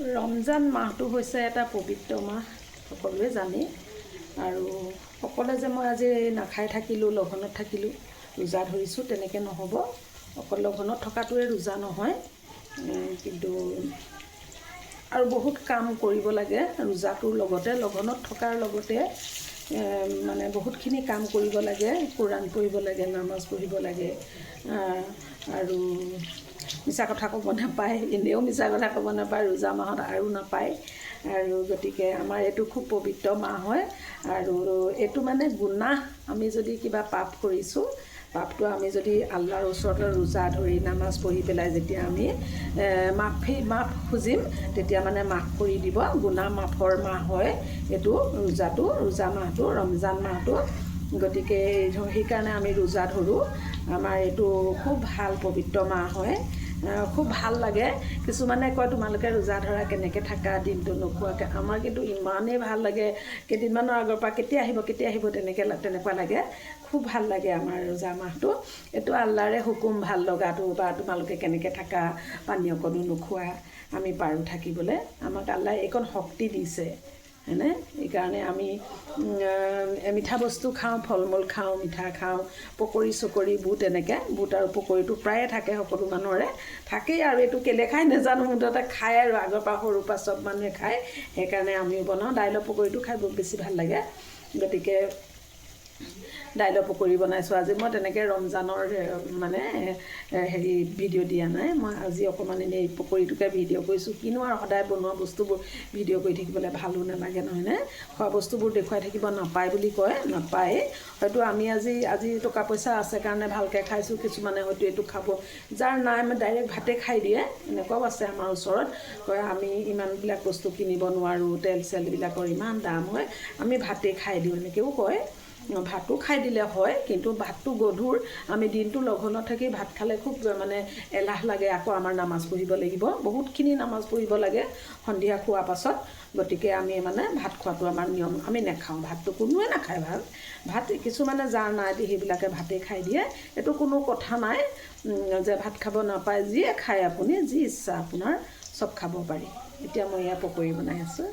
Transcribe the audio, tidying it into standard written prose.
ৰমজান মাহটো হৈছে এটা পবিত্ৰ মাহ, সকলোৱে জানে। আৰু সকলোৱে যে মই আজি নাখাই থাকিলোঁ, লঘোণত থাকিলোঁ, ৰোজা ধৰিছোঁ, তেনেকৈ নহ'ব। অকল লঘোণত থকাটোৱে ৰোজা নহয়, কিন্তু আৰু বহুত কাম কৰিব লাগে ৰোজাটোৰ লগতে, লঘোণত থকাৰ লগতে মানে বহুতখিনি কাম কৰিব লাগে। কোৰাণ পঢ়িব লাগে, নামাজ পঢ়িব লাগে, আৰু মিছা কথা ক'ব নাপায়, এনেও মিছা কথা ক'ব নাপায়, ৰোজা মাহত আৰু নাপায়। আৰু গতিকে আমাৰ এইটো খুব পবিত্ৰ মাহ হয়। আৰু এইটো মানে গুনাহ, আমি যদি কিবা পাপ কৰিছোঁ, পাপটো আমি যদি আল্লাহৰ ওচৰতে ৰোজা ধৰি নামাজ পঢ়ি পেলাই যেতিয়া আমি মাফ খুজিম, তেতিয়া মানে মাফ কৰি দিব। গুনাহ মাফৰ মাহ হয় এইটো ৰোজা মাহটো, ৰমজান মাহটো। গতিকে সেইকাৰণে আমি ৰোজা ধৰোঁ। আমাৰ এইটো খুব ভাল পবিত্ৰ মাহ হয়, খুব ভাল লাগে। কিছুমানে কয় তোমালোকে ৰোজা ধৰা, কেনেকৈ থাকা দিনটো নোখোৱাকৈ। আমাৰ কিন্তু ইমানেই ভাল লাগে, কেইদিনমানৰ আগৰ পৰা কেতিয়া আহিব তেনেকুৱা লাগে। খুব ভাল লাগে আমাৰ ৰোজা মাহটো। এইটো আল্লাহৰে হুকুম ভাল লগাটো, বা তোমালোকে কেনেকৈ থাকা, পানী অকণো নোখোৱা, আমি পাৰোঁ থাকিবলৈ। আমাক আল্লাহে এইকণ শক্তি দিছে, হয়নে? সেইকাৰণে আমি মিঠা বস্তু খাওঁ, ফল মূল খাওঁ, মিঠা খাওঁ, পকৰি চকৰি, বুট, এনেকৈ বুট আৰু পকৰিটো প্ৰায়ে থাকে, সকলো মানুহৰে থাকেই। আৰু এইটো কেলে খাই নাজানো, মুঠতে খায় আৰু আগৰ পৰা সৰুৰ পৰা চব মানুহে খায়, সেইকাৰণে আমিও বনাওঁ। দাইলৰ পকৰিটো খাই বহুত বেছি ভাল লাগে। গতিকে দাইলৰ পকৰি বনাইছোঁ আজি। মই তেনেকৈ ৰমজানৰ মানে ভিডিঅ' দিয়া নাই, মই আজি অকণমান এনেই পকৰিটোকে ভিডিঅ' কৰিছোঁ। কিনো আৰু সদায় বনোৱা বস্তুবোৰ ভিডিঅ' কৰি থাকিবলৈ ভালো নালাগে, নহয়নে? খোৱা বস্তুবোৰ দেখুৱাই থাকিব নাপায় বুলি কয়, নাপায়। হয়তো আমি আজি টকা পইচা আছে কাৰণে ভালকৈ খাইছোঁ, কিছুমানে হয়তো এইটো খাব, যাৰ নাই আমি ডাইৰেক্ট ভাতে খাই দিয়ে, এনেকুৱাও আছে আমাৰ ওচৰত। কয় আমি ইমানবিলাক বস্তু কিনিব নোৱাৰোঁ, তেল চেলবিলাকৰ ইমান দাম হয়, আমি ভাতে খাই দিওঁ, এনেকৈও কয়। ভাতো খাই দিলে হয়, কিন্তু ভাতটো গধুৰ। আমি দিনটো লঘোণত থাকি ভাত খালে খুব মানে এলাহ লাগে। আকৌ আমাৰ নামাজ পঢ়িব লাগিব, বহুতখিনি নামাজ পঢ়িব লাগে সন্ধিয়া খোৱাৰ পাছত। গতিকে আমি মানে ভাত খোৱাটো আমাৰ নিয়ম, আমি নাখাওঁ ভাতটো, কোনোৱে নাখায় ভাত। কিছুমানে যাৰ নাই সেইবিলাকে ভাতেই খাই দিয়ে, এইটো কোনো কথা নাই যে ভাত খাব নাপায়। যিয়ে খায় আপুনি, যি ইচ্ছা আপোনাৰ চব খাব পাৰি। এতিয়া মই এয়া পকৰি বনাই আছোঁ।